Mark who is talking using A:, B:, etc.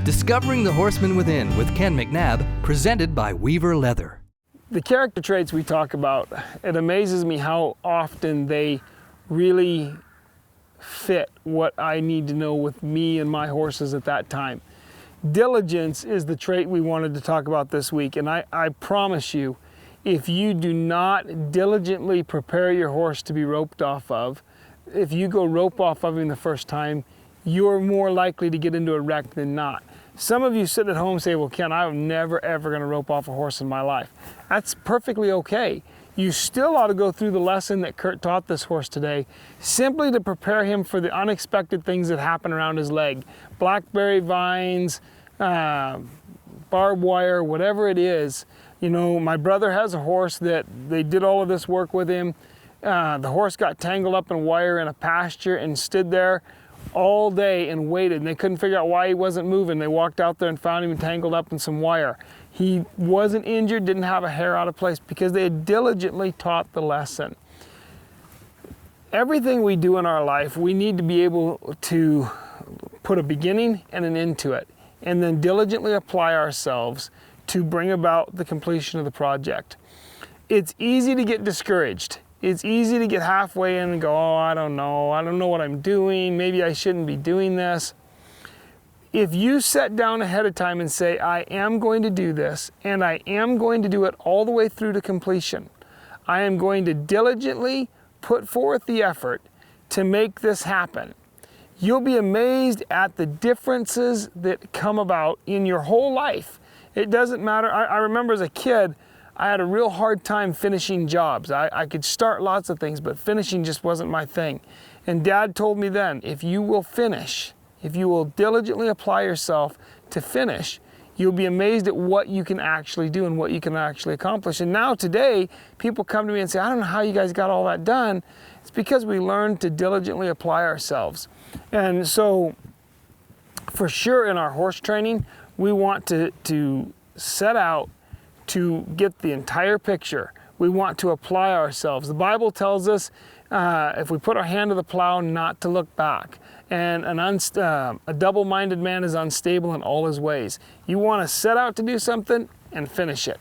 A: Discovering the Horseman Within with Ken McNabb, presented by Weaver Leather.
B: The character traits we talk about, it amazes me how often they really fit what I need to know with me and my horses at that time. Diligence is the trait we wanted to talk about this week, and I promise you, if you do not diligently prepare your horse to be roped off of, if you go rope off of him the first time, you're more likely to get into a wreck than not. Some of you sit at home and say, well, Ken, I'm never ever gonna rope off a horse in my life. That's perfectly okay. You still ought to go through the lesson that Kurt taught this horse today, simply to prepare him for the unexpected things that happen around his leg. Blackberry vines, barbed wire, whatever it is. You know, my brother has a horse that they did all of this work with him. The horse got tangled up in wire in a pasture and stood there all day and waited, and they couldn't figure out why he wasn't moving. They walked out there and found him tangled up in some wire. He wasn't injured, didn't have a hair out of place, because they had diligently taught the lesson. Everything we do in our life, we need to be able to put a beginning and an end to it, and then diligently apply ourselves to bring about the completion of the project. It's easy to get discouraged. It's easy to get halfway in and go, oh, I don't know what I'm doing, maybe I shouldn't be doing this. If you sit down ahead of time and say, I am going to do this, and I am going to do it all the way through to completion, I am going to diligently put forth the effort to make this happen, you'll be amazed at the differences that come about in your whole life. It doesn't matter. I remember as a kid, I had a real hard time finishing jobs. I could start lots of things, but finishing just wasn't my thing. And Dad told me then, if you will finish, if you will diligently apply yourself to finish, you'll be amazed at what you can actually do and what you can actually accomplish. And now today, people come to me and say, I don't know how you guys got all that done. It's because we learned to diligently apply ourselves. And so, for sure in our horse training, we want to set out to get the entire picture. We want to apply ourselves. The Bible tells us if we put our hand to the plow, not to look back. And a double-minded man is unstable in all his ways. You want to set out to do something and finish it.